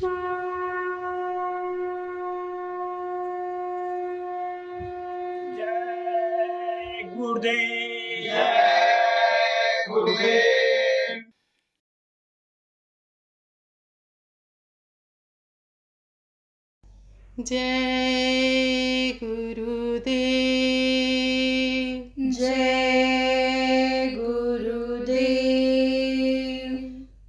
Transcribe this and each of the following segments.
जय गुरुदेव। जय गुरुदेव। जय गुरुदेव। जय गुरुदेव।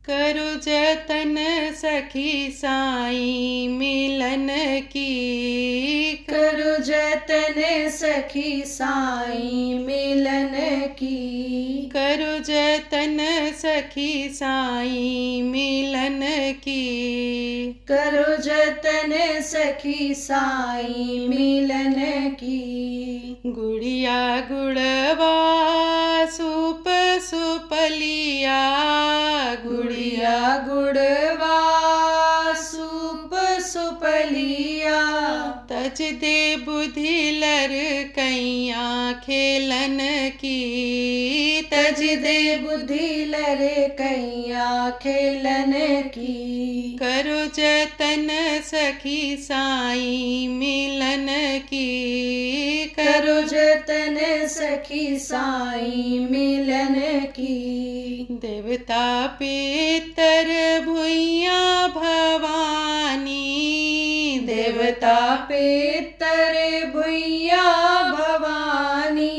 करो जतन सखी साईं मिलन की, करो जतन सखी साईं मिलन की, करो जतन सखी साईं मिलन की, करो जतन सखी साईं मिलन की। गुड़िया गुड़वा सुप सुपलिया, गुड़िया गुड़वा सूप सुपलिया, तज दे बुद्धि लर कैया खेलन की, तज दे बुद्धि लरे कैया खेलन की। करो जतन सखी साईं मिलन की, करो जतन सखी साईं मिलन की। देवता पितर भुइया भवानी, देवता पितर भुइया भवानी,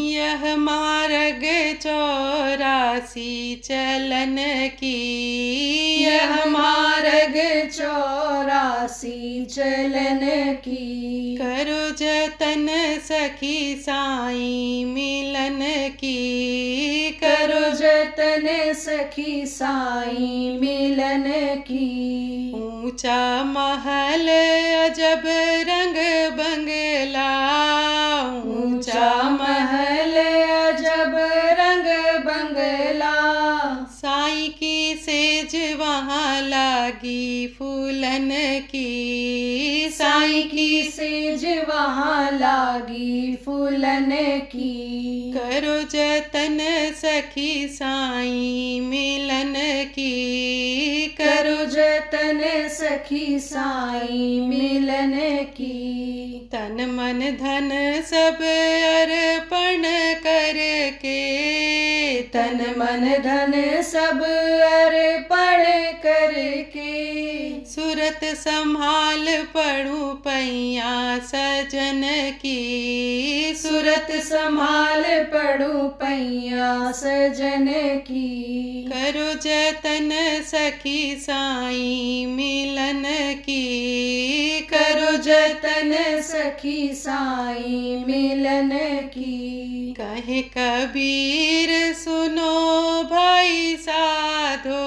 यह मार्ग 84 चलन की, यह मार्ग 84 चलन की। करो जतन सखी साईं मिलन की, करो जतन सखी साईं मिलन की। ऊंचा महल अजब रंग बंगला, ऊंचा महल अजब रंग बंगला, साईं की सेज वहाँ लागी फूलन की, साईं की सेज वहाँ लागी फूलन की। करो जतन सखी साईं मिलन की, करो जतन सखी साईं मिलन की। तन मन धन सब अर्पण करके, तन मन धन सब अर्पण करके, सूरत संभाल पढ़ू पैया सजन की, सूरत संभाल पढ़ू पैया सजन की। करो जतन सखी साईं मिलन की, करो जतन सखी साईं मिलन की। कहे कबीर सुनो भाई साधो,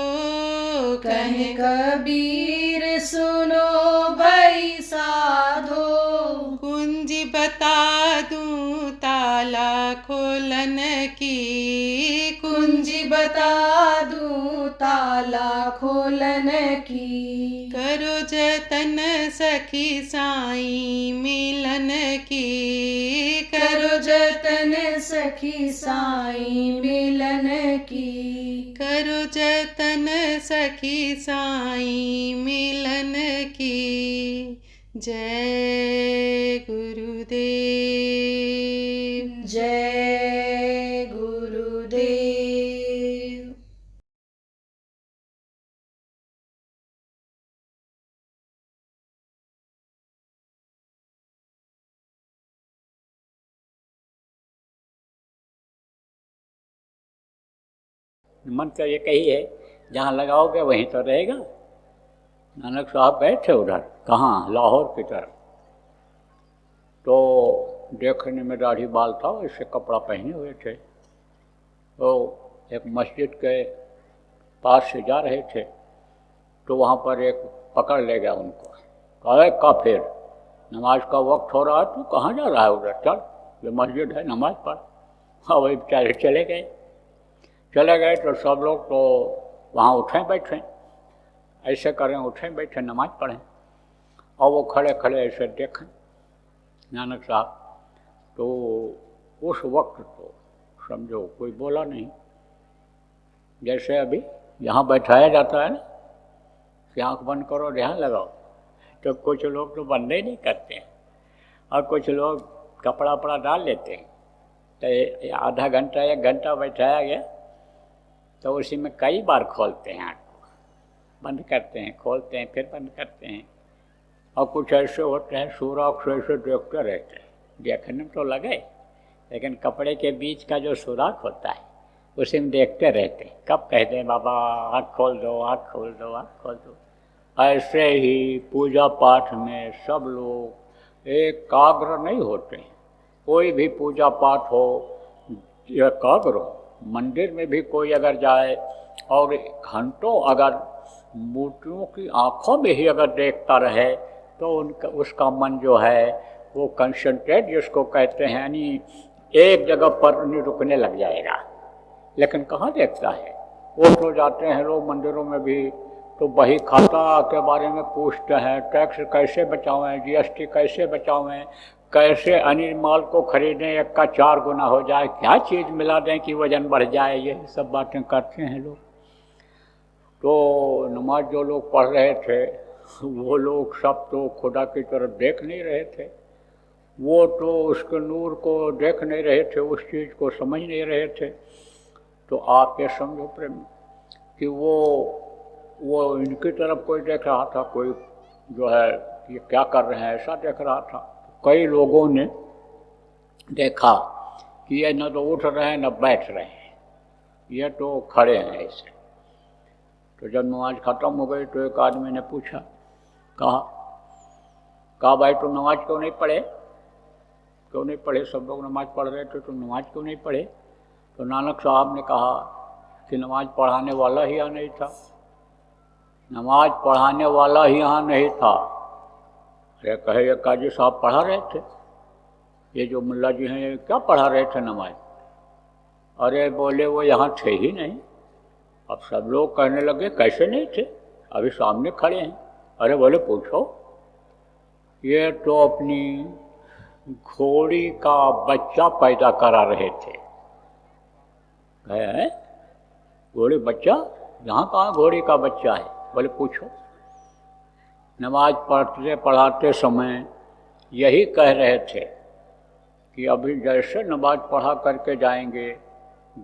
कहे कबीर सुनो भाई साधो, कुंजी बता दूं ताला खोलन की, कुंजी बता दूं ताला खोलन की। करो जतन सखी साईं मिलन की, करो जतन सखी साईं मिलन की। करो जतन सखी साईं मिलन की। जय गुरुदेव। जय गुरुदेव। मन तो एक ही है, जहाँ लगाओगे वहीं तो रहेगा। नानक साहब गए थे उधर, कहाँ, लाहौर की तरफ, तो देखने में दाढ़ी बाल था, इससे कपड़ा पहने हुए थे। तो एक मस्जिद के पास से जा रहे थे, तो वहाँ पर एक पकड़ ले गया उनको, कहा काफिर, नमाज का वक्त हो रहा है, तू कहाँ जा रहा है उधर, चल ये मस्जिद है, नमाज पढ़। हाँ, वही बेचारे चले गए तो सब लोग तो वहाँ उठें बैठें, ऐसे करें, उठें बैठें, नमाज पढ़ें, और वो खड़े खड़े ऐसे देखें नानक साहब। तो उस वक्त तो समझो कोई बोला नहीं, जैसे अभी यहाँ बैठाया जाता है ना, कि आँख बंद करो ध्यान लगाओ, तो कुछ लोग तो बंद ही नहीं करते हैं और कुछ लोग कपड़ा वपड़ा डाल लेते हैं। तो आधा घंटा 1 घंटा बैठाया गया तो उसी में कई बार खोलते हैं आँख को, बंद करते हैं, खोलते हैं, फिर बंद करते हैं। और कुछ ऐसे होते हैं सुराख से ऐसे देखते रहते हैं, देखने तो लगे लेकिन कपड़े के बीच का जो सुराख होता है उसी में देखते रहते हैं, कब कह दें बाबा आँख खोल दो, आँख खोल दो, आँख खोल दो। ऐसे ही पूजा पाठ में सब लोग एकाग्र नहीं होते हैं। कोई भी पूजा पाठ हो एकाग्र हो। मंदिर में भी कोई अगर जाए और घंटों अगर मूर्तियों की आँखों में ही अगर देखता रहे तो उसका मन जो है वो कंसंट्रेट जिसको कहते हैं, यानी एक जगह पर नहीं रुकने लग जाएगा। लेकिन कहाँ देखता है, वो तो जाते हैं लोग मंदिरों में भी तो बही खाता के बारे में पूछते हैं, टैक्स कैसे बचावें, जीएसटी कैसे बचावें, कैसे अन्य माल को खरीदें 1 का 4 गुना हो जाए, क्या चीज़ मिला दें कि वजन बढ़ जाए, ये सब बातें करते हैं लोग। तो नमाज जो लोग पढ़ रहे थे वो लोग सब तो खुदा की तरफ देख नहीं रहे थे, वो तो उसके नूर को देख नहीं रहे थे, उस चीज़ को समझ नहीं रहे थे। तो आप ये समझो प्रेम कि वो इनकी तरफ कोई देख रहा था, कोई जो है ये क्या कर रहे हैं ऐसा देख रहा था। कई लोगों ने देखा कि ये न तो उठ रहे हैं न बैठ रहे हैं, ये तो खड़े हैं ऐसे। तो जब नमाज ख़त्म हो गई तो एक आदमी ने पूछा, कहा भाई तो नमाज क्यों नहीं पढ़े, क्यों नहीं पढ़े, सब लोग नमाज पढ़ रहे थे तो नमाज क्यों नहीं पढ़े। तो नानक साहब ने कहा कि नमाज पढ़ाने वाला ही यहाँ नहीं था, नमाज पढ़ाने वाला ही यहाँ नहीं था। अरे कहे ये काजी साहब पढ़ा रहे थे, ये जो मुल्ला जी हैं ये क्या पढ़ा रहे थे नमाज। अरे बोले वो यहाँ थे ही नहीं। अब सब लोग कहने लगे कैसे नहीं थे, अभी सामने खड़े हैं। अरे बोले पूछो, ये तो अपनी घोड़ी का बच्चा पैदा करा रहे थे। है घोड़ी बच्चा, यहाँ कहाँ घोड़ी का बच्चा है। बोले पूछो। नमाज पढ़ाते समय यही कह रहे थे कि अभी जैसे नमाज पढ़ा करके जाएंगे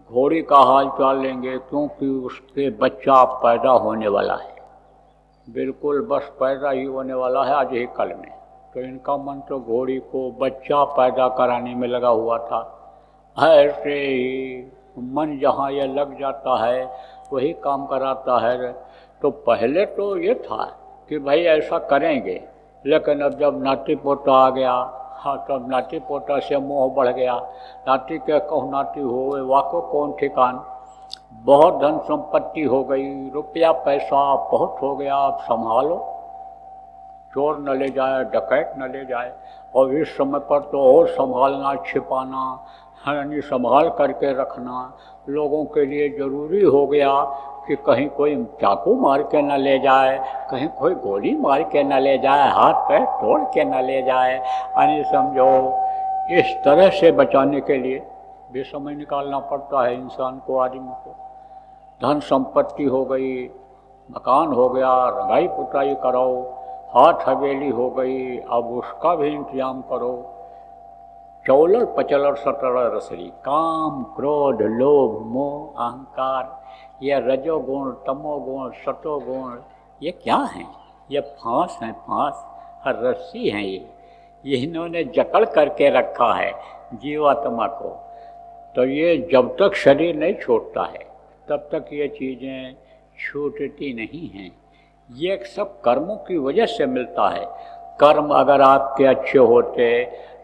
घोड़ी का हाल चाल लेंगे, क्योंकि उसके बच्चा पैदा होने वाला है, बिल्कुल बस पैदा ही होने वाला है आज ही कल में। तो इनका मन तो घोड़ी को बच्चा पैदा कराने में लगा हुआ था। ऐसे ही मन जहाँ ये लग जाता है वही काम कराता है। तो पहले तो ये था कि भाई ऐसा करेंगे, लेकिन अब जब नाती पोता आ गया, हाँ तब नाती पोता से मोह बढ़ गया। नाती के कहूँ नाती हो वाको कौन ठिकान, बहुत धन संपत्ति हो गई, रुपया पैसा बहुत हो गया, अब संभालो, चोर न ले जाए, डकैत न ले जाए। और इस समय पर तो और संभालना, छिपाना, यानी संभाल करके रखना लोगों के लिए ज़रूरी हो गया कि कहीं कोई चाकू मार के न ले जाए, कहीं कोई गोली मार के न ले जाए, हाथ पैर तोड़ के न ले जाए। यानी समझो इस तरह से बचाने के लिए भी समय निकालना पड़ता है इंसान को, आदमी को। धन संपत्ति हो गई, मकान हो गया, रंगाई पुताई करो, हाथ हवेली हो गई, अब उसका भी इंतजाम करो। चौलर पचलर सतलर रसरी, काम क्रोध लोभ मोह अहंकार, ये रजोगुण तमोगुण सतोगुण, ये क्या हैं? ये फांस हैं, फांस हर रस्सी हैं। ये इन्होंने जकड़ करके रखा है जीवात्मा को। तो ये जब तक शरीर नहीं छोड़ता है तब तक ये चीज़ें छूटती नहीं हैं। ये सब कर्मों की वजह से मिलता है। कर्म अगर आपके अच्छे होते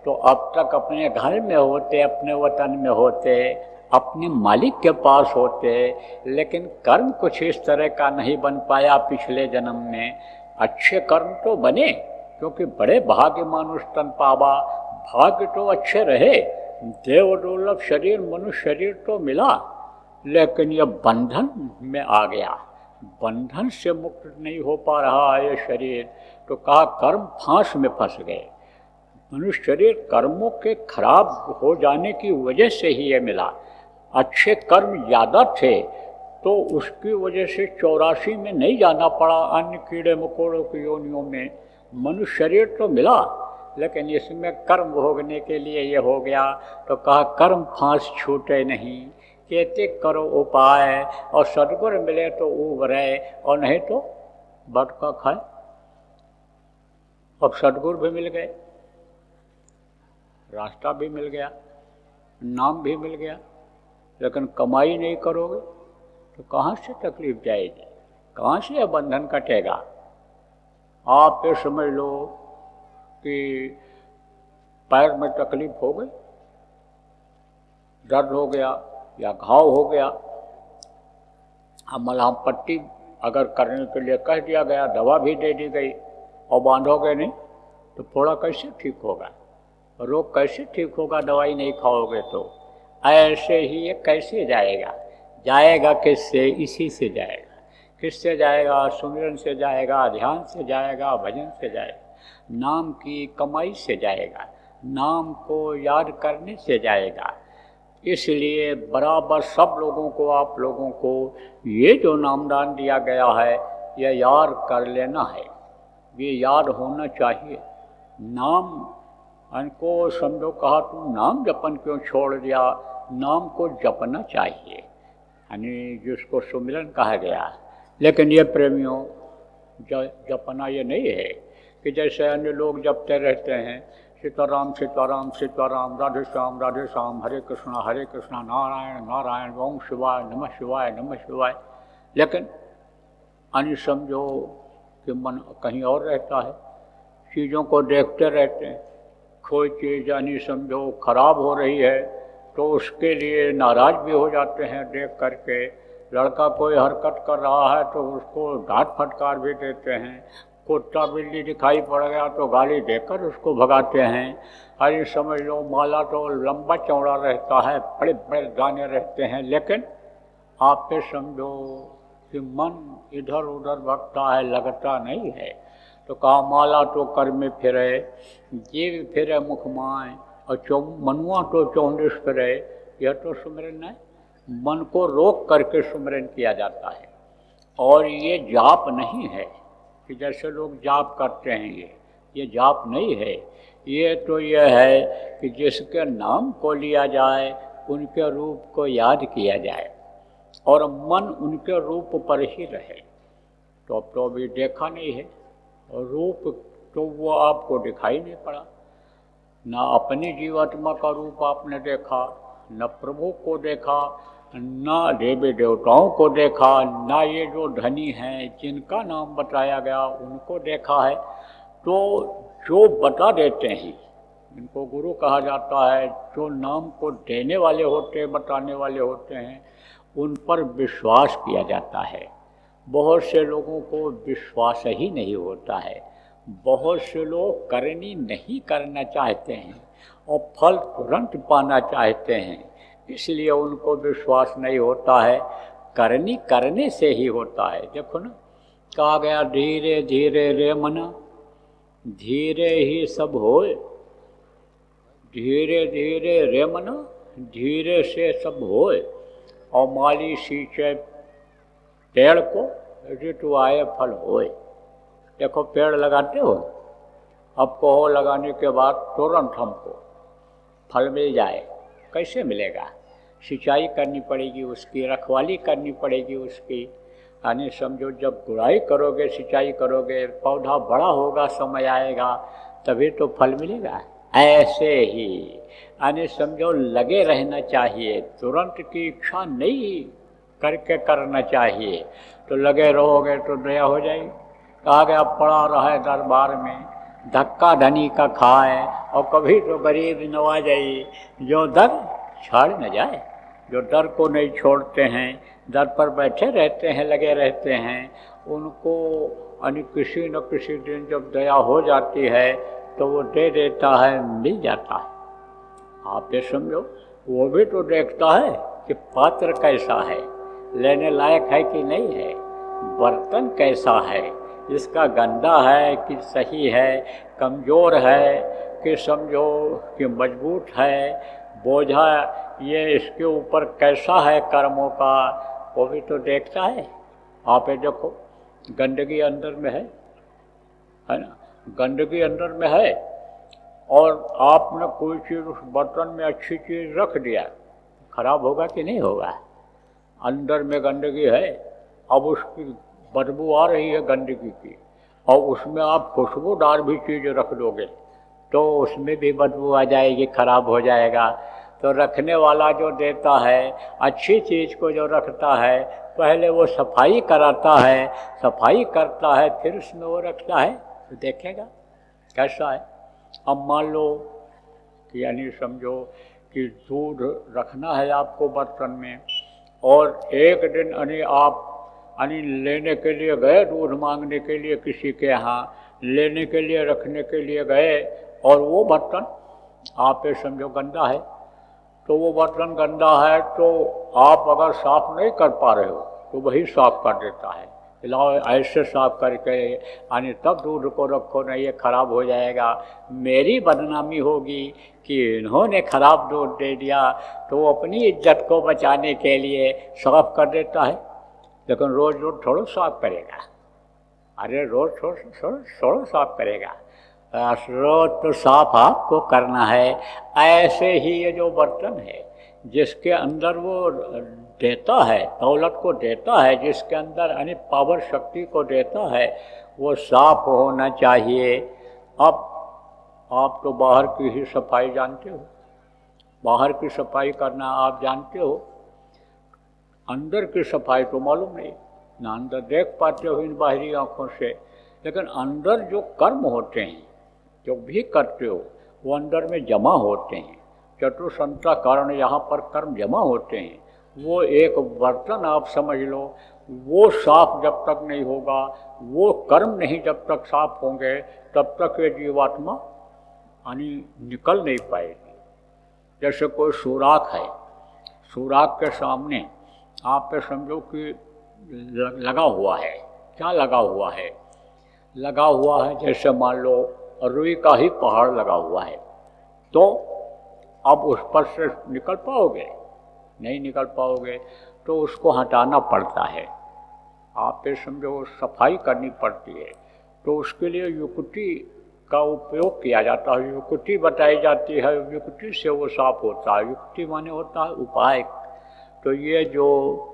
तो अब तक अपने घर में होते, अपने वतन में होते, अपने मालिक के पास होते, लेकिन कर्म कुछ इस तरह का नहीं बन पाया पिछले जन्म में। अच्छे कर्म तो बने, क्योंकि बड़े भाग्य मानुष तन पावा, भाग्य तो अच्छे रहे, देव दुर्लभ शरीर मनुष्य शरीर तो मिला, लेकिन यह बंधन में आ गया, बंधन से मुक्त नहीं हो पा रहा है ये शरीर। तो कहा कर्म फांस में फंस गए। मनुष्य शरीर कर्मों के खराब हो जाने की वजह से ही ये मिला। अच्छे कर्म ज़्यादा थे तो उसकी वजह से 84 में नहीं जाना पड़ा अन्य कीड़े मकोड़ों की योनियों में। मनुष्य शरीर तो मिला, लेकिन इसमें कर्म भोगने के लिए ये हो गया। तो कहा कर्म फांस छूटे नहीं, कहते करो उपाय, और सदगुरु मिले तो उबरे और नहीं तो बटका खाए। अब सदगुरु भी मिल गए, रास्ता भी मिल गया, नाम भी मिल गया, लेकिन कमाई नहीं करोगे तो कहाँ से तकलीफ जाएगी, कहाँ से यह बंधन कटेगा। आप ये समझ लो कि पैर में तकलीफ हो गई, दर्द हो गया या घाव हो गया, अब मलहम पट्टी अगर करने के लिए कह दिया गया, दवा भी दे दी गई और बांधोगे नहीं तो फोड़ा कैसे ठीक होगा, रोग कैसे ठीक होगा, दवाई नहीं खाओगे तो। ऐसे ही ये कैसे जाएगा, जाएगा किससे, इसी से जाएगा। किससे जाएगा, सुमिरन से जाएगा, ध्यान से जाएगा, भजन से जाएगा, नाम की कमाई से जाएगा, नाम को याद करने से जाएगा। इसलिए बराबर सब लोगों को, आप लोगों को ये जो नामदान दिया गया है यह याद कर लेना है, ये याद होना चाहिए। नाम उनको समझो, कहा तुम नाम जपन क्यों छोड़ दिया, नाम को जपना चाहिए, यानी जिसको सुमिरन कहा गया। लेकिन ये प्रेमियों, जपना ये नहीं है कि जैसे अन्य लोग जपते रहते हैं, सीताराम सीताराम सीताराम, राधे श्याम हरे कृष्णा नारायण नारायण, ओम शिवाय नमः शिवाय। लेकिन अन्य समझो कि मन कहीं और रहता है, चीज़ों को देखते रहते हैं। कोई चीज़ यानी समझो खराब हो रही है तो उसके लिए नाराज़ भी हो जाते हैं देख करके। लड़का कोई हरकत कर रहा है तो उसको डांट फटकार भी देते हैं। कुत्ता बिल्ली दिखाई पड़ गया तो गाली देकर उसको भगाते हैं। अरे समझ लो, माला तो लंबा चौड़ा रहता है, बड़े बड़े दाने रहते हैं, लेकिन आप पे समझो कि मन इधर उधर भगता है, लगता नहीं है। तो कहा माला तो कर में फिरे, जीव फिरे मुख माए, और मनुआ तो 44 फिरे। यह तो सुमिरन है, मन को रोक करके सुमिरन किया जाता है। और ये जाप नहीं है कि जैसे लोग जाप करते हैं, ये जाप नहीं है। ये तो यह है कि जिसके नाम को लिया जाए, उनके रूप को याद किया जाए और मन उनके रूप पर ही रहे। तो अब तो अभी देखा नहीं है, और रूप तो वो आपको दिखाई नहीं पड़ा। ना अपनी जीवात्मा का रूप आपने देखा, न प्रभु को देखा, ना देवी देवताओं को देखा, ना ये जो धनी हैं जिनका नाम बताया गया उनको देखा है। तो जो बता देते हैं, इनको गुरु कहा जाता है, जो नाम को देने वाले होते हैं, बताने वाले होते हैं, उन पर विश्वास किया जाता है। बहुत से लोगों को विश्वास ही नहीं होता है। बहुत से लोग करनी नहीं करना चाहते हैं और फल तुरंत पाना चाहते हैं, इसलिए उनको विश्वास नहीं होता है। करनी करने से ही होता है। देखो ना, कहा गया धीरे धीरे रे मना, धीरे ही सब होए। धीरे धीरे रे मना, धीरे से सब होए। और माली सींचे पेड़ को, ऋतु आए फल होए। देखो पेड़ लगाते हो, अब कहो लगाने के बाद तुरंत हमको फल मिल जाए, कैसे मिलेगा? सिंचाई करनी पड़ेगी, उसकी रखवाली करनी पड़ेगी उसकी। यानी समझो जब गुड़ाई करोगे, सिंचाई करोगे, पौधा बड़ा होगा, समय आएगा, तभी तो फल मिलेगा। ऐसे ही यानी समझो लगे रहना चाहिए, तुरंत की इच्छा नहीं करके करना चाहिए। तो लगे रहोगे तो दया हो जाएगी। कहा गया पड़ा रहे दरबार में, धक्का धनी का खाए, और कभी तो गरीब नवाजाई, जो दर छाड़ न जाए। जो दर को नहीं छोड़ते हैं, दर पर बैठे रहते हैं, लगे रहते हैं, उनको यानी किसी न किसी दिन जब दया हो जाती है तो वो दे देता है, मिल जाता है। आप ये समझो, वो भी तो देखता है कि पात्र कैसा है, लेने लायक है कि नहीं है, बर्तन कैसा है, इसका गंदा है कि सही है, कमज़ोर है कि समझो कि मजबूत है, बोझा ये इसके ऊपर कैसा है कर्मों का, वो भी तो देखता है। आप ये देखो, गंदगी अंदर में है ना, गंदगी अंदर में है, और आपने कोई चीज़ उस बर्तन में अच्छी चीज़ रख दिया, खराब होगा कि नहीं होगा? अंदर में गंदगी है, अब उसकी बदबू आ रही है गंदगी की, और उसमें आप खुशबूदार भी चीज़ रख दोगे तो उसमें भी बदबू आ जाएगी, खराब हो जाएगा। तो रखने वाला जो देता है, अच्छी चीज़ को जो रखता है, पहले वो सफाई कराता है, सफाई करता है, फिर उसमें वो रखता है, तो देखेगा कैसा है। अब मान लो कि यानी समझो कि दूध रखना है आपको बर्तन में, और एक दिन यानी आप यानी लेने के लिए गए, दूध मांगने के लिए किसी के यहाँ लेने के लिए, रखने के लिए गए, और वो बर्तन आप ये समझो गंदा है। तो वो बर्तन गंदा है तो आप अगर साफ नहीं कर पा रहे हो तो वही साफ कर देता है, लाओ ऐसे साफ करके यानी तब दूध को रखो, नहीं ये खराब हो जाएगा, मेरी बदनामी होगी कि इन्होंने खराब दूध दे दिया। तो वो अपनी इज्जत को बचाने के लिए साफ कर देता है, लेकिन रोज़ रोज़ थोड़ा साफ करेगा। अरे रोज़ थोड़ा साफ करेगा, रोज़ तो साफ आपको करना है। ऐसे ही ये जो बर्तन है जिसके अंदर वो देता है, दौलत को देता है, जिसके अंदर यानी पावर शक्ति को देता है, वो साफ होना चाहिए। अब आप तो बाहर की ही सफाई जानते हो, बाहर की सफाई करना आप जानते हो, अंदर की सफाई तो मालूम नहीं ना, अंदर देख पाते हो इन बाहरी आँखों से, लेकिन अंदर जो कर्म होते हैं, जो भी करते हो, वो अंदर में जमा होते हैं। चतुसंता कारण यहाँ पर कर्म जमा होते हैं। वो एक बर्तन आप समझ लो, वो साफ जब तक नहीं होगा, वो कर्म नहीं जब तक साफ होंगे, तब तक ये जीवात्मा यानी निकल नहीं पाएगी। जैसे कोई सुराख है, सुराख के सामने आप पे समझो कि लगा हुआ है, क्या लगा हुआ है? लगा हुआ है जैसे मान लो रुई का ही पहाड़ लगा हुआ है, तो अब उस पर से निकल पाओगे? नहीं निकल पाओगे, तो उसको हटाना पड़ता है। आप ये समझो सफाई करनी पड़ती है, तो उसके लिए युक्ति का उपयोग किया जाता है, युक्ति बताई जाती है, युक्ति से वो साफ होता है। युक्ति माने होता है उपाय। तो ये जो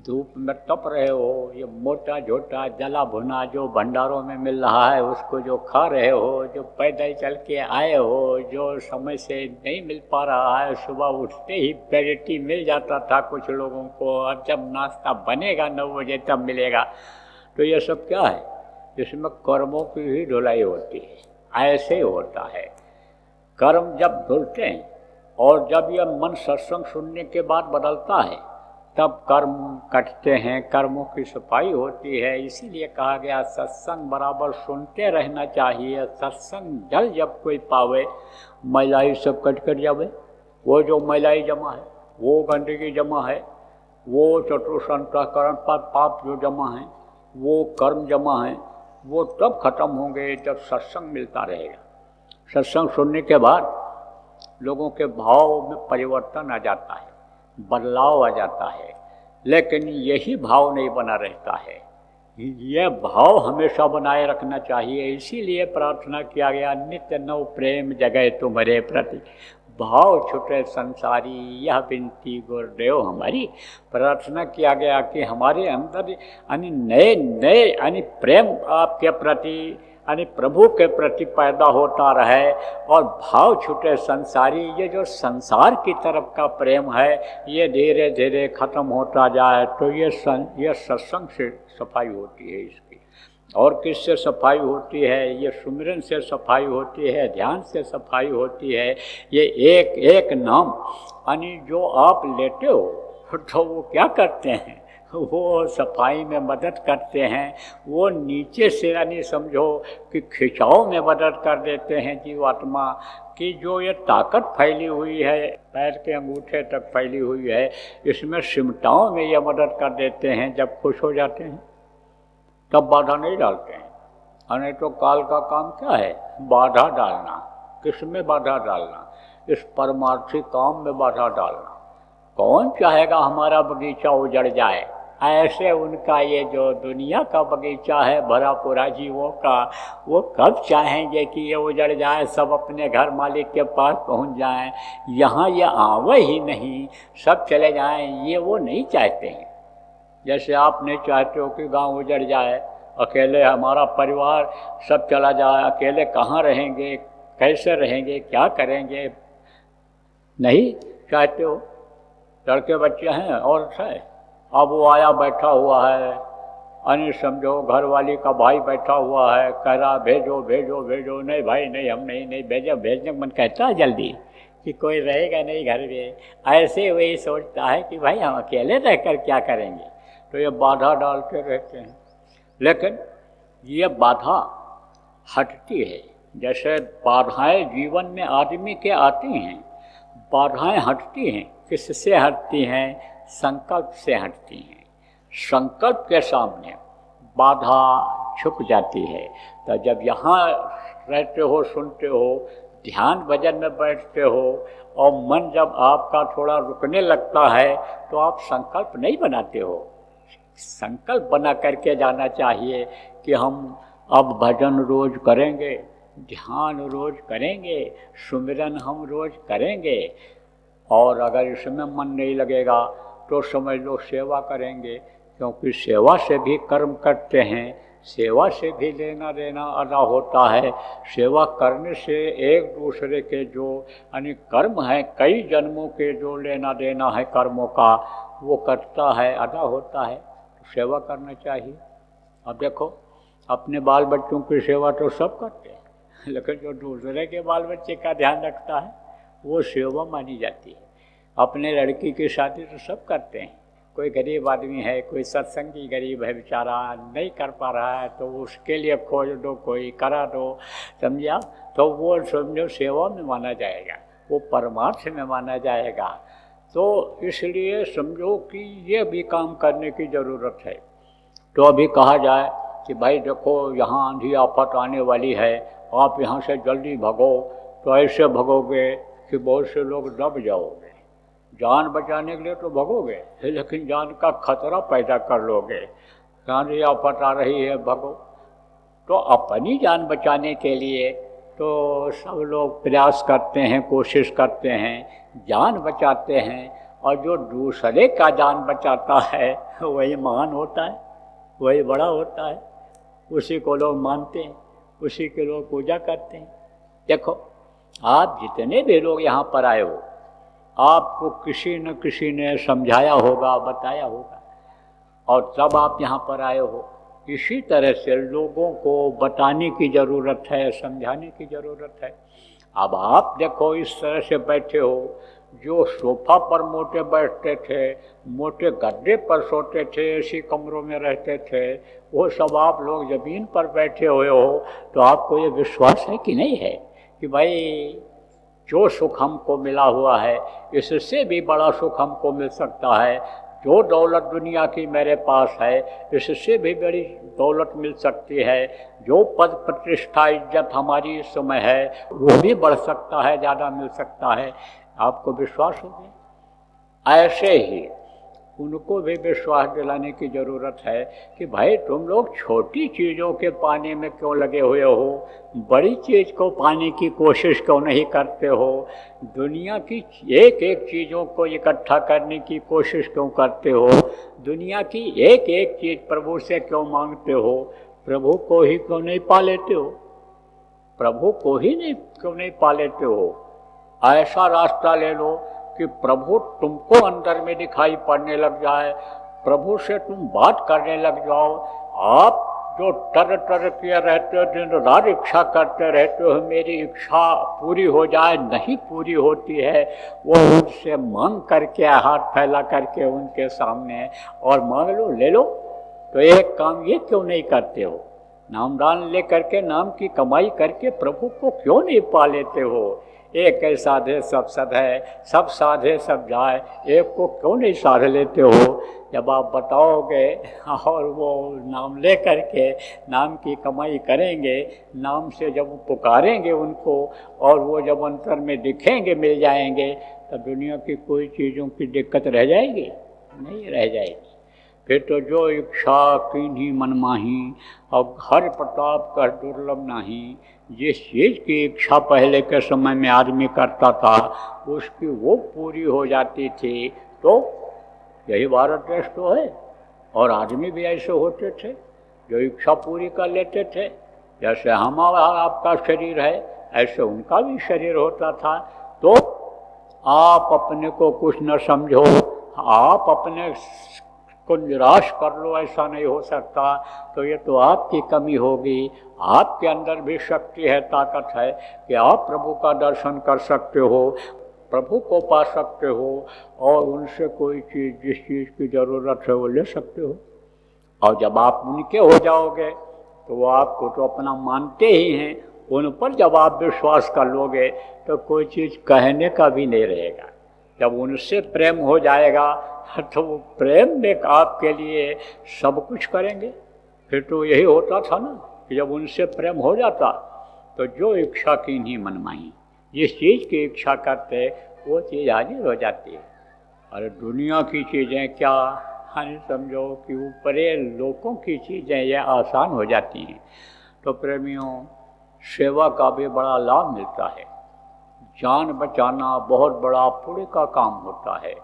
धूप में तप रहे हो, ये मोटा झोटा जला भुना जो भंडारों में मिल रहा है उसको जो खा रहे हो, जो पैदल चल के आए हो, जो समय से नहीं मिल पा रहा है, सुबह उठते ही वैरायटी मिल जाता था कुछ लोगों को, और जब नाश्ता बनेगा 9 बजे तब मिलेगा। तो ये सब क्या है? इसमें कर्मों की ही धुलाई होती है। ऐसे ही होता है, कर्म जब धुलते हैं, और जब यह मन सत्संग सुनने के बाद बदलता है, तब कर्म कटते हैं, कर्मों की सफाई होती है। इसीलिए कहा गया सत्संग बराबर सुनते रहना चाहिए। सत्संग जल जब कोई पावे, मैलाई सब कट कर जावे। वो जो मैलाई जमा है, वो गंदगी जमा है, वो चतुसंतःकरण पर पाप जो जमा है, वो कर्म जमा है, वो तब खत्म होंगे जब सत्संग मिलता रहेगा। सत्संग सुनने के बाद लोगों के भाव में परिवर्तन आ जाता है, बदलाव आ जाता है, लेकिन यही भाव नहीं बना रहता है। यह भाव हमेशा बनाए रखना चाहिए। इसीलिए प्रार्थना किया गया, नित्य नव प्रेम जगह तुम्हारे प्रति, भाव छुटे संसारी, यह विनती गुरुदेव हमारी। प्रार्थना किया गया कि हमारे अंदर यानी नए नए यानी प्रेम आपके प्रति यानी प्रभु के प्रति पैदा होता रहे, और भाव छूटे संसारी। ये जो संसार की तरफ का प्रेम है, ये धीरे धीरे खत्म होता जाए, तो ये सत्संग से सफाई होती है इसकी। और किससे सफाई होती है? ये सुमिरन से सफाई होती है, ध्यान से सफाई होती है। ये एक एक नाम यानी जो आप लेते हो, तो वो क्या करते हैं? वो सफाई में मदद करते हैं। वो नीचे से यानी समझो कि खिंचाव में मदद कर देते हैं जीवात्मा की। जो ये ताकत फैली हुई है, पैर के अंगूठे तक फैली हुई है, इसमें सिमटाओं में ये मदद कर देते हैं। जब खुश हो जाते हैं तब बाधा नहीं डालते हैं। नहीं तो काल का काम क्या है? बाधा डालना। किस में बाधा डालना? इस परमार्थी काम में बाधा डालना। कौन चाहेगा हमारा बगीचा उजड़ जाए। ऐसे उनका ये जो दुनिया का बगीचा है भरा पूरा जीवों का, वो कब चाहेंगे कि ये उजड़ जाए, सब अपने घर मालिक के पास पहुंच जाएं, यहाँ ये आवे ही नहीं, सब चले जाएं, ये वो नहीं चाहते हैं। जैसे आप नहीं चाहते हो कि गांव उजड़ जाए, अकेले हमारा परिवार सब चला जाए, अकेले कहाँ रहेंगे, कैसे रहेंगे, क्या करेंगे, नहीं चाहते हो। लड़के बच्चे हैं और है, अब वो आया बैठा हुआ है, अन्य समझो घर वाली का भाई बैठा हुआ है, कह रहा भेजो भेजो भेजो, नहीं भाई नहीं, हम नहीं भेजो, भेजने का मन कहता है जल्दी कि कोई रहेगा नहीं घर में। ऐसे वही सोचता है कि भाई हम अकेले रहकर क्या करेंगे, तो ये बाधा डालते रहते हैं। लेकिन ये बाधा हटती है, जैसे बाधाएं जीवन में आदमी के आती हैं, बाधाएं हटती हैं। किससे हटती हैं? संकल्प से हटती हैं। संकल्प के सामने बाधा छुप जाती है। तो जब यहाँ रहते हो, सुनते हो, ध्यान भजन में बैठते हो और मन जब आपका थोड़ा रुकने लगता है तो आप संकल्प नहीं बनाते हो। संकल्प बना करके जाना चाहिए कि हम अब भजन रोज करेंगे, ध्यान रोज करेंगे, सुमिरन हम रोज करेंगे, और अगर इसमें मन नहीं लगेगा तो समझ लो सेवा करेंगे, क्योंकि सेवा से भी कर्म करते हैं, सेवा से भी लेना देना अदा होता है। सेवा करने से एक दूसरे के जो यानी कर्म है, कई जन्मों के जो लेना देना है कर्मों का, वो कटता है, अदा होता है। तो सेवा करना चाहिए। अब देखो, अपने बाल बच्चों की सेवा तो सब करते हैं, लेकिन जो दूसरे के बाल बच्चे का ध्यान रखता है वो सेवा मानी जाती है। अपने लड़की की शादी तो सब करते हैं। कोई गरीब आदमी है, कोई सत्संगी गरीब है, बेचारा नहीं कर पा रहा है, तो उसके लिए खोज दो, कोई करा दो, समझा, तो वो समझो सेवा में माना जाएगा, वो परमार्थ में माना जाएगा। तो इसलिए समझो कि ये भी काम करने की ज़रूरत है। तो अभी कहा जाए कि भाई देखो यहाँ आंधी आफत आने वाली है, आप यहाँ से जल्दी भगो, तो ऐसे भगोगे कि बहुत से लोग दब जाओगे। जान बचाने के लिए तो भगोगे, लेकिन जान का खतरा पैदा कर लोगे। आंधी आफत आ रही है, भगो। तो अपनी जान बचाने के लिए तो सब लोग प्रयास करते हैं, कोशिश करते हैं, जान बचाते हैं, और जो दूसरे का जान बचाता है वही महान होता है, वही बड़ा होता है, उसी को लोग मानते हैं, उसी के लोग पूजा करते हैं। देखो, आप जितने भी लोग यहाँ पर आए हो, आपको किसी न किसी ने समझाया होगा, बताया होगा, और तब आप यहाँ पर आए हो। इसी तरह से लोगों को बताने की ज़रूरत है, समझाने की ज़रूरत है। अब आप देखो, इस तरह से बैठे हो, जो सोफा पर मोटे बैठते थे, मोटे गद्दे पर सोते थे, ऐसी कमरों में रहते थे, वो सब आप लोग ज़मीन पर बैठे हुए हो, तो आपको ये विश्वास है कि नहीं है कि भाई जो सुख हमको मिला हुआ है इससे भी बड़ा सुख हमको मिल सकता है। जो दौलत दुनिया की मेरे पास है इससे भी बड़ी दौलत मिल सकती है। जो पद प्रतिष्ठा इज्जत हमारी इस समय है वो भी बढ़ सकता है, ज़्यादा मिल सकता है। आपको विश्वास हो गया। ऐसे ही उनको भी विश्वास दिलाने की ज़रूरत है कि भाई तुम लोग छोटी चीज़ों के पाने में क्यों लगे हुए हो, बड़ी चीज़ को पाने की कोशिश क्यों नहीं करते हो, दुनिया की एक एक चीज़ों को इकट्ठा करने की कोशिश क्यों करते हो, दुनिया की एक एक चीज़ प्रभु से क्यों मांगते हो, प्रभु को ही क्यों नहीं पा लेते हो, प्रभु को ही नहीं क्यों नहीं पा लेते हो। ऐसा रास्ता ले लो कि प्रभु तुमको अंदर में दिखाई पड़ने लग जाए, प्रभु से तुम बात करने लग जाओ। आप जो तर तर किए रहते हो, दिन रात इच्छा करते रहते हो, मेरी इच्छा पूरी हो जाए, नहीं पूरी होती है, वो उनसे मांग करके, हाथ फैला करके उनके सामने और मांग लो, ले लो। तो एक काम ये क्यों नहीं करते हो, नामदान ले करके, नाम की कमाई करके प्रभु को क्यों नहीं पा लेते हो। एक है साधे सब सद है, सब साधे सब जाए, एक को क्यों नहीं साध लेते हो? जब आप बताओगे और वो नाम ले करके नाम की कमाई करेंगे, नाम से जब पुकारेंगे उनको और वो जब अंतर में दिखेंगे, मिल जाएंगे, तो दुनिया की कोई चीज़ों की दिक्कत रह जाएगी? नहीं रह जाएगी। फिर तो जो इच्छा कीन्ही मन माही, अब हर प्रताप कर दुर्लभ नहीं। जिस चीज़ की इच्छा पहले के समय में आदमी करता था उसकी वो पूरी हो जाती थी। तो यही भारत देश तो है। और आदमी भी ऐसे होते थे जो इच्छा पूरी कर लेते थे। जैसे हमारा आपका शरीर है ऐसे उनका भी शरीर होता था। तो आप अपने को कुछ न समझो, आप अपने को निराश कर लो, ऐसा नहीं हो सकता। तो ये तो आपकी कमी होगी। आपके अंदर भी शक्ति है, ताकत है कि आप प्रभु का दर्शन कर सकते हो, प्रभु को पा सकते हो और उनसे कोई चीज़, जिस चीज़ की ज़रूरत है वो ले सकते हो। और जब आप उनके हो जाओगे तो वो आपको तो अपना मानते ही हैं, उन पर जब आप विश्वास कर लोगे तो कोई चीज़ कहने का भी नहीं रहेगा। जब उनसे प्रेम हो जाएगा तो वो प्रेम में आपके लिए सब कुछ करेंगे। फिर तो यही होता था ना कि जब उनसे प्रेम हो जाता तो जो इच्छा की नहीं मनमाई, जिस चीज़ की इच्छा करते वो चीज़ हाजिर हो जाती है। और दुनिया की चीज़ें क्या, हाँ समझो कि ऊपरे लोगों की चीज़ें ये आसान हो जाती हैं। तो प्रेमियों, सेवा का भी बड़ा लाभ मिलता है। जान बचाना बहुत बड़ा पुण्य का काम होता है।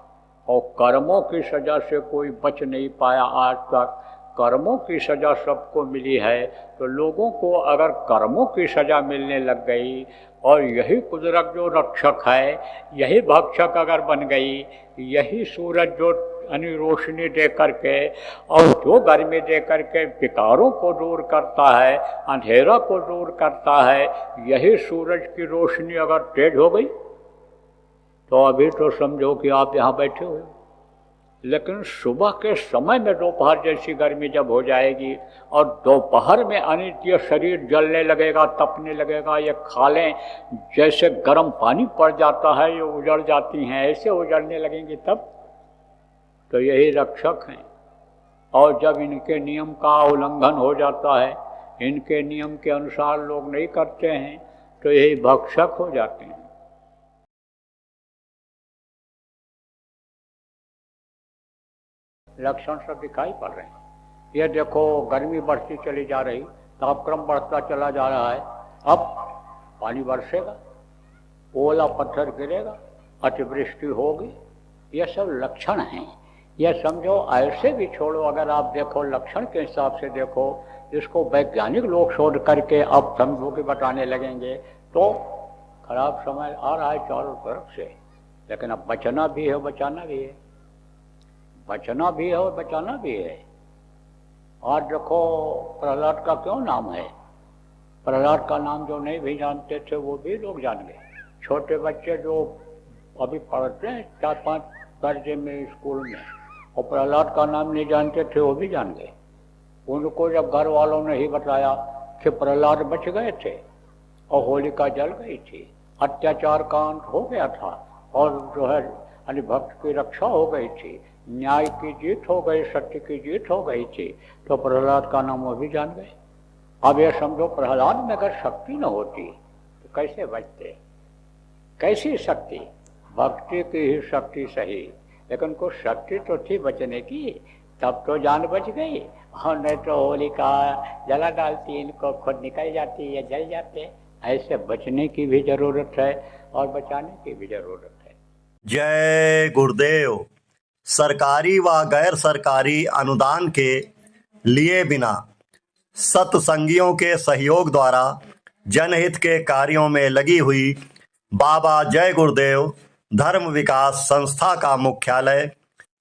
और कर्मों की सज़ा से कोई बच नहीं पाया आज तक। कर्मों की सज़ा सबको मिली है। तो लोगों को अगर कर्मों की सज़ा मिलने लग गई और यही कुदरत जो रक्षक है, यही भक्षक अगर बन गई, यही सूरज जो रोशनी दे करके और जो गर्मी दे करके विकारों को दूर करता है, अंधेरा को दूर करता है, यही सूरज की रोशनी अगर तेज हो गई तो अभी तो समझो कि आप यहाँ बैठे हो। लेकिन सुबह के समय में दोपहर जैसी गर्मी जब हो जाएगी और दोपहर में अनित्य शरीर जलने लगेगा, तपने लगेगा, ये खालें जैसे गर्म पानी पड़ जाता है, ये उजड़ जाती हैं, ऐसे उजड़ने लगेंगी तब। तो यही रक्षक हैं। और जब इनके नियम का उल्लंघन हो जाता है, इनके नियम के अनुसार लोग नहीं करते हैं, तो यही भक्षक हो जाते हैं। लक्षण सब दिखाई पड़ रहे हैं। ये देखो गर्मी बढ़ती चली जा रही, तापक्रम बढ़ता चला जा रहा है। अब पानी बरसेगा, ओला पत्थर गिरेगा, अतिवृष्टि होगी, ये सब लक्षण हैं। यह समझो ऐसे भी छोड़ो, अगर आप देखो लक्षण के हिसाब से देखो, जिसको वैज्ञानिक लोग शोध करके अब समझो कि बताने लगेंगे, तो खराब समय आ रहा है चारों तरफ से। लेकिन अब बचना भी है, बचाना भी है, बचना भी है और बचाना भी है। और देखो प्रहलाद का क्यों नाम है? प्रहलाद का नाम जो नहीं भी जानते थे वो भी लोग जान गए। छोटे बच्चे जो अभी पढ़ते हैं 4-5 दर्जे में स्कूल में, और प्रहलाद का नाम नहीं जानते थे वो भी जान गए। उनको जब घर वालों ने ही बताया कि प्रहलाद बच गए थे और होलिका जल गई थी, अत्याचार का अंत हो गया था और जो है भक्त की रक्षा हो गई थी, न्याय की जीत हो गई, सत्य की जीत हो गई थी, तो प्रहलाद का नाम वो भी जान गए। अब ये समझो प्रहलाद में अगर शक्ति न होती तो कैसे बचते? कैसी शक्ति? भक्ति की ही शक्ति सही, लेकिन कुछ शक्ति तो थी बचने की, तब तो जान बच गई। और नहीं तो होलिका जला डालती, इनको खुद निकल जाती या जल जाते। ऐसे बचने की भी जरूरत है और बचाने की भी जरूरत है। जय गुरुदेव। सरकारी व गैर सरकारी अनुदान के लिए बिना सत्संगियों के सहयोग द्वारा जनहित के कार्यों में लगी हुई बाबा जय गुरुदेव धर्म विकास संस्था का मुख्यालय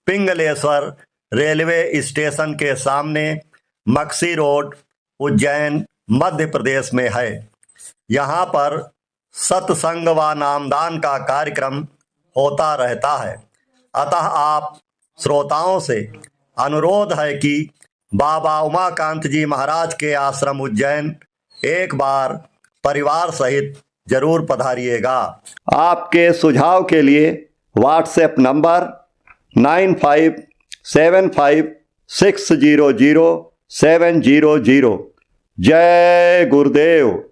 पिंगलेश्वर रेलवे स्टेशन के सामने मक्सी रोड, उज्जैन, मध्य प्रदेश में है। यहाँ पर सत्संग व नामदान का कार्यक्रम होता रहता है। अतः आप श्रोताओं से अनुरोध है कि बाबा उमाकांत जी महाराज के आश्रम उज्जैन एक बार परिवार सहित जरूर पधारिएगा। आपके सुझाव के लिए व्हाट्सएप नंबर 9575600700। जय गुरुदेव।